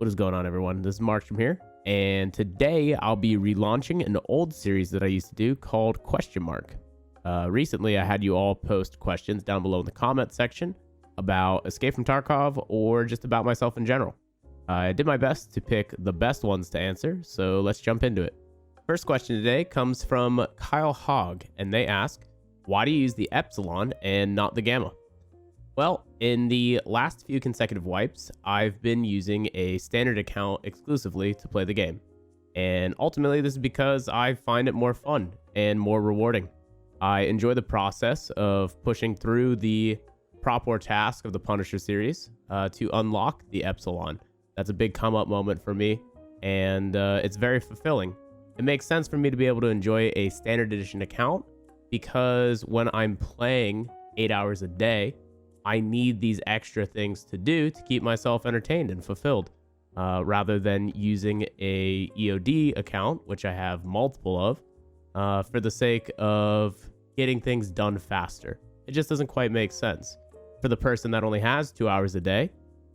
What is going on, everyone? This is Markstrom here, and today I'll be relaunching an old series that I used to do called Question Mark. Recently, I had you all post questions down below in the comment section about Escape from Tarkov or just about myself in general. I did my best to pick the best ones to answer, so let's jump into it. First question today comes from Kyle Hogg, and they ask, why do you use the Epsilon and not the Gamma? Well, in the last few consecutive wipes, I've been using a standard account exclusively to play the game. And ultimately, this is because I find it more fun and more rewarding. I enjoy the process of pushing through the prop war task of the Punisher series to unlock the Epsilon. That's a big come up moment for me, and it's very fulfilling. It makes sense for me to be able to enjoy a standard edition account because when I'm playing 8 hours a day, I need these extra things to do to keep myself entertained and fulfilled, rather than using a EOD account, which I have multiple of, for the sake of getting things done faster. It just doesn't quite make sense. For the person that only has 2 hours a day,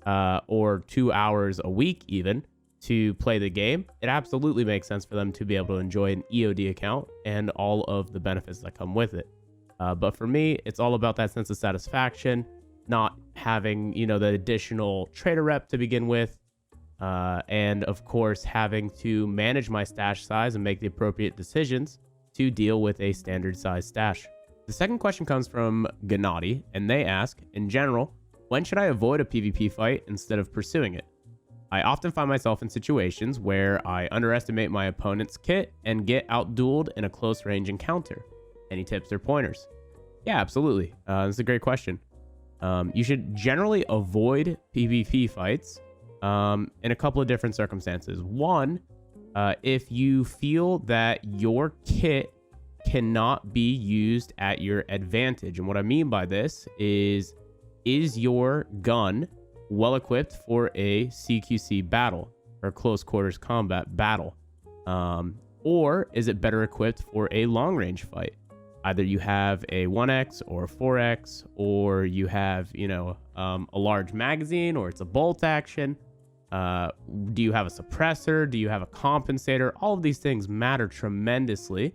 or 2 hours a week even, to play the game, it absolutely makes sense for them to be able to enjoy an EOD account and all of the benefits that come with it. But for me, it's all about that sense of satisfaction, not having, the additional trader rep to begin with, and of course having to manage my stash size and make the appropriate decisions to deal with a standard size stash. The second question comes from Gennady, and they ask, in general, when should I avoid a PvP fight instead of pursuing it? I often find myself in situations where I underestimate my opponent's kit and get outdueled in a close range encounter. Any tips or pointers? Yeah, absolutely. That's a great question. You should generally avoid PvP fights in a couple of different circumstances. One, if you feel that your kit cannot be used at your advantage. And what I mean by this is your gun well equipped for a CQC battle or close quarters combat battle? Or is it better equipped for a long range fight? Either you have a 1x or a 4x, or you have, a large magazine, or it's a bolt action. Do you have a suppressor? Do you have a compensator? All of these things matter tremendously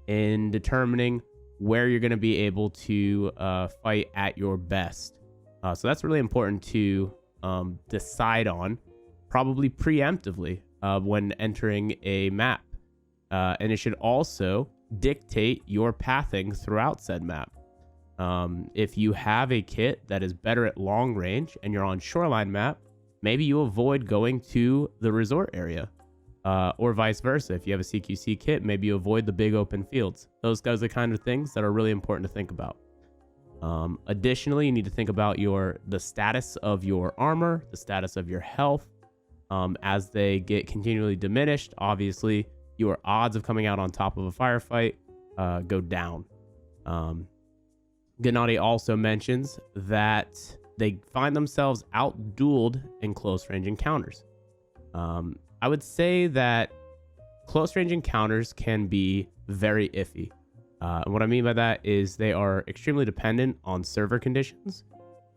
in determining where you're going to be able to fight at your best. So that's really important to decide on, probably preemptively, when entering a map. And it should also dictate your pathing throughout said map. If you have a kit that is better at long range and you're on shoreline map, maybe you avoid going to the resort area, or vice versa. If you have a CQC kit, maybe you avoid the big open fields. Those guys are the kind of things that are really important to think about. Additionally, you need to think about the status of your armor, the status of your health. As they get continually diminished, obviously your odds of coming out on top of a firefight go down. Gennady also mentions that they find themselves outdueled in close range encounters. I would say that close range encounters can be very iffy. And what I mean by that is they are extremely dependent on server conditions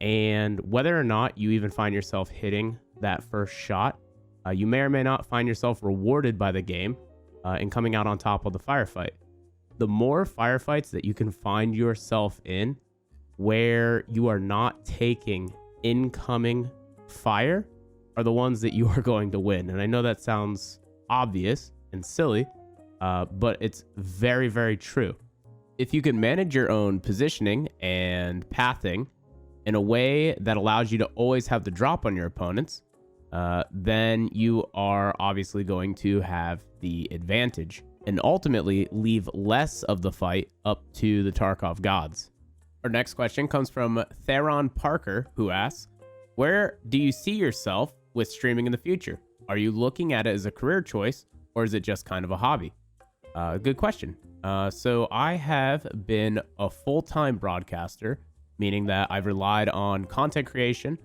and whether or not you even find yourself hitting that first shot. You may or may not find yourself rewarded by the game in coming out on top of the firefight. The more firefights that you can find yourself in where you are not taking incoming fire are the ones that you are going to win. And I know that sounds obvious and silly, but it's very, very true. If you can manage your own positioning and pathing in a way that allows you to always have the drop on your opponents, then you are obviously going to have the advantage and ultimately leave less of the fight up to the Tarkov gods. Our next question comes from Theron Parker, who asks, where do you see yourself with streaming in the future? Are you looking at it as a career choice, or is it just kind of a hobby? Good question. So I have been a full-time broadcaster, meaning that I've relied on content creation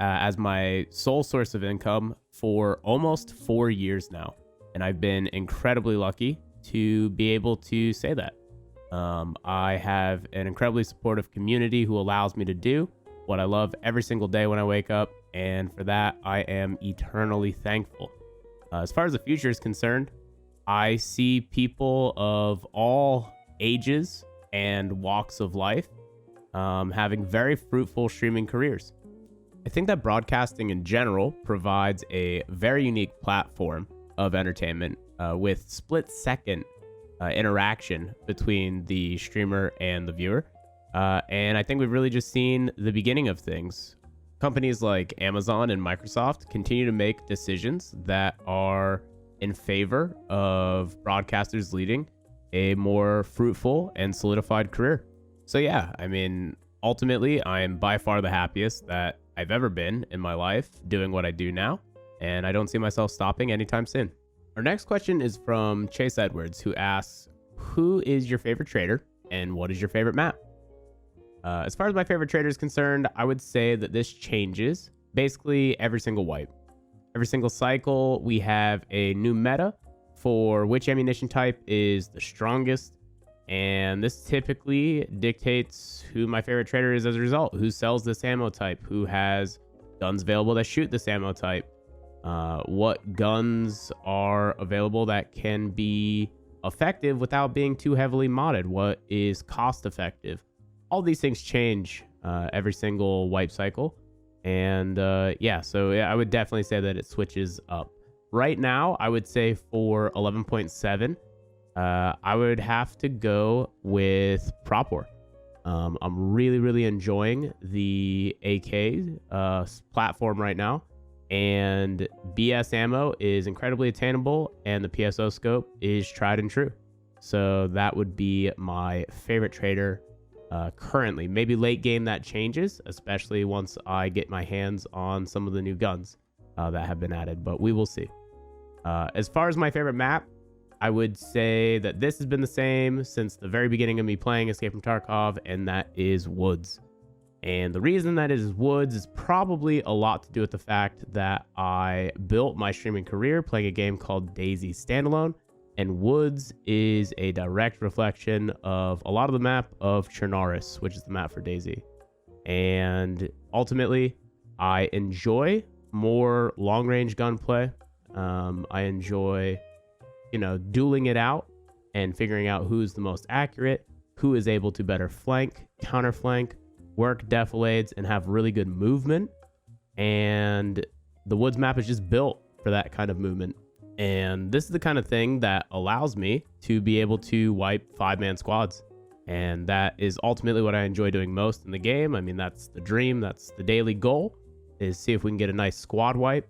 as my sole source of income for almost 4 years now. And I've been incredibly lucky to be able to say that. I have an incredibly supportive community who allows me to do what I love every single day when I wake up, and for that, I am eternally thankful. As far as the future is concerned, I see people of all ages and walks of life having very fruitful streaming careers. I think that broadcasting in general provides a very unique platform of entertainment with split-second interaction between the streamer and the viewer. And I think we've really just seen the beginning of things. Companies like Amazon and Microsoft continue to make decisions that are in favor of broadcasters leading a more fruitful and solidified career. So yeah, I mean, ultimately, I am by far the happiest that I've ever been in my life doing what I do now, and I don't see myself stopping anytime soon. Our next question is from Chase Edwards, who asks, who is your favorite trader and what is your favorite map? As far as my favorite trader is concerned, I would say that this changes basically every single wipe. Every single cycle, we have a new meta for which ammunition type is the strongest, and this typically dictates who my favorite trader is as a result. Who sells this ammo type? Who has guns available that shoot this ammo type? What guns are available that can be effective without being too heavily modded? What is cost effective? All these things change every single wipe cycle. And so I would definitely say that it switches up. Right now, I would say for 11.7, I would have to go with Prop War. I'm really, really enjoying the AK platform right now. And BS ammo is incredibly attainable, and the PSO scope is tried and true. So that would be my favorite trader currently. Maybe late game that changes, especially once I get my hands on some of the new guns that have been added, but we will see. As far as my favorite map, I would say that this has been the same since the very beginning of me playing Escape from Tarkov, and that is Woods. And the reason that it is Woods is probably a lot to do with the fact that I built my streaming career playing a game called DayZ Standalone, and Woods is a direct reflection of a lot of the map of Chernarus, which is the map for DayZ. And ultimately, I enjoy more long-range gunplay. I enjoy, dueling it out and figuring out who's the most accurate, who is able to better flank, counterflank, work defilades, and have really good movement. And the Woods map is just built for that kind of movement. And this is the kind of thing that allows me to be able to wipe 5-man squads. And that is ultimately what I enjoy doing most in the game. I mean, that's the dream. That's the daily goal, is see if we can get a nice squad wipe.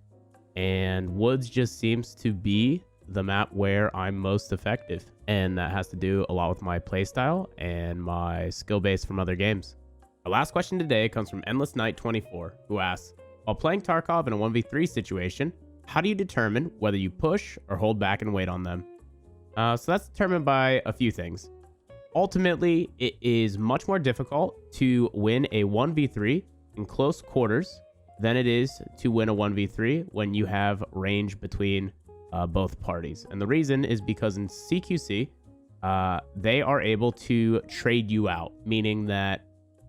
And Woods just seems to be the map where I'm most effective. And that has to do a lot with my playstyle and my skill base from other games. Our last question today comes from Endless Knight 24, who asks, while playing Tarkov in a 1v3 situation, how do you determine whether you push or hold back and wait on them? So that's determined by a few things. Ultimately, it is much more difficult to win a 1v3 in close quarters than it is to win a 1v3 when you have range between both parties. And the reason is because in CQC, they are able to trade you out, meaning that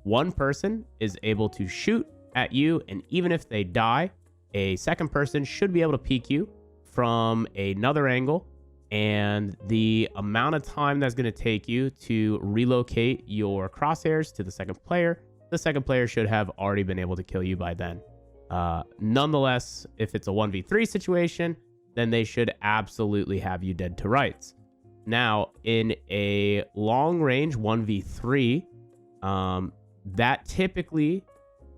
one person is able to shoot at you, and even if they die, a second person should be able to peek you from another angle, and the amount of time that's going to take you to relocate your crosshairs to the second player should have already been able to kill you by then. Nonetheless, if it's a 1v3 situation, then they should absolutely have you dead to rights. Now, in a long-range 1v3, that typically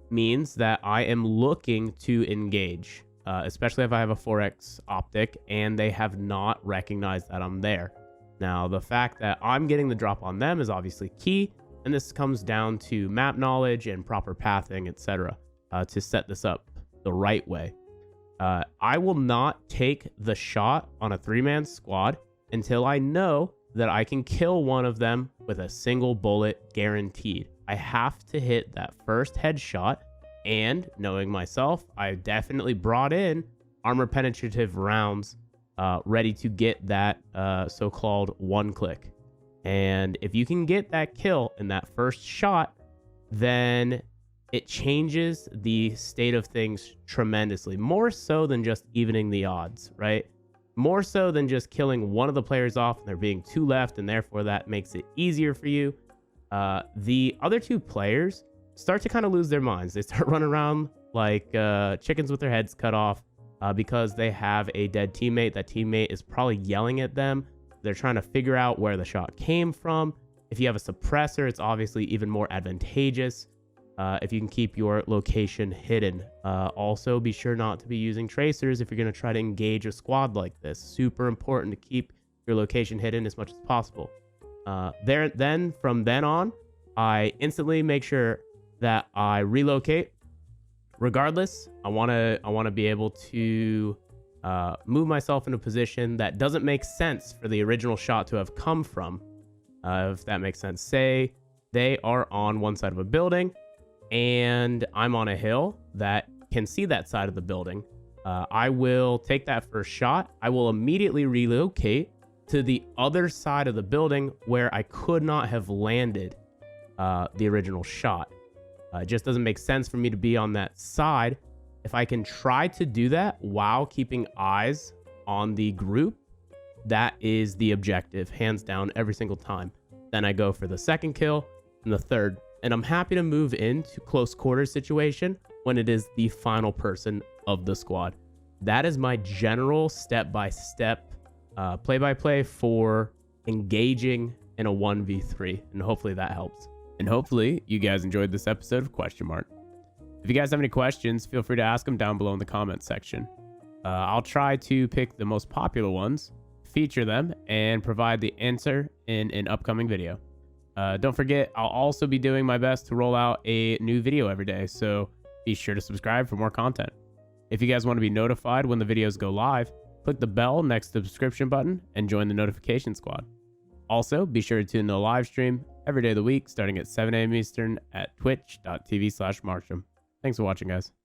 means that I am looking to engage, especially if I have a 4x optic and they have not recognized that I'm there. Now, the fact that I'm getting the drop on them is obviously key, and this comes down to map knowledge and proper pathing, etc., to set this up the right way. I will not take the shot on a 3-man squad until I know that I can kill one of them with a single bullet guaranteed. I have to hit that first headshot, and knowing myself, I definitely brought in armor penetrative rounds ready to get that so-called one click. And if you can get that kill in that first shot, then it changes the state of things tremendously, more so than just evening the odds, right? More so than just killing one of the players off and there being 2 left, and therefore that makes it easier for you. The other 2 players start to kind of lose their minds. They start running around like chickens with their heads cut off because they have a dead teammate. That teammate is probably yelling at them. They're trying to figure out where the shot came from. If you have a suppressor, it's obviously even more advantageous if you can keep your location hidden. Also, be sure not to be using tracers if you're going to try to engage a squad like this. Super important to keep your location hidden as much as possible. From then on, I instantly make sure that I relocate. Regardless, I want to be able to move myself in a position that doesn't make sense for the original shot to have come from. If that makes sense. Say they are on one side of a building and I'm on a hill that can see that side of the building. I will take that first shot. I will immediately relocate to the other side of the building where I could not have landed the original shot. It just doesn't make sense for me to be on that side. If I can try to do that while keeping eyes on the group, that is the objective, hands down, every single time. Then I go for the second kill and the third. And I'm happy to move into close quarters situation when it is the final person of the squad. That is my general step-by-step play-by-play for engaging in a 1v3. And hopefully that helps. And hopefully you guys enjoyed this episode of Question Mark. If you guys have any questions, feel free to ask them down below in the comments section. I'll try to pick the most popular ones, feature them, and provide the answer in an upcoming video. Don't forget, I'll also be doing my best to roll out a new video every day, so be sure to subscribe for more content. If you guys want to be notified when the videos go live, click the bell next to the subscription button and join the notification squad. Also, be sure to tune in to the live stream every day of the week starting at 7 a.m. Eastern at twitch.tv/Markstrom. Thanks for watching, guys.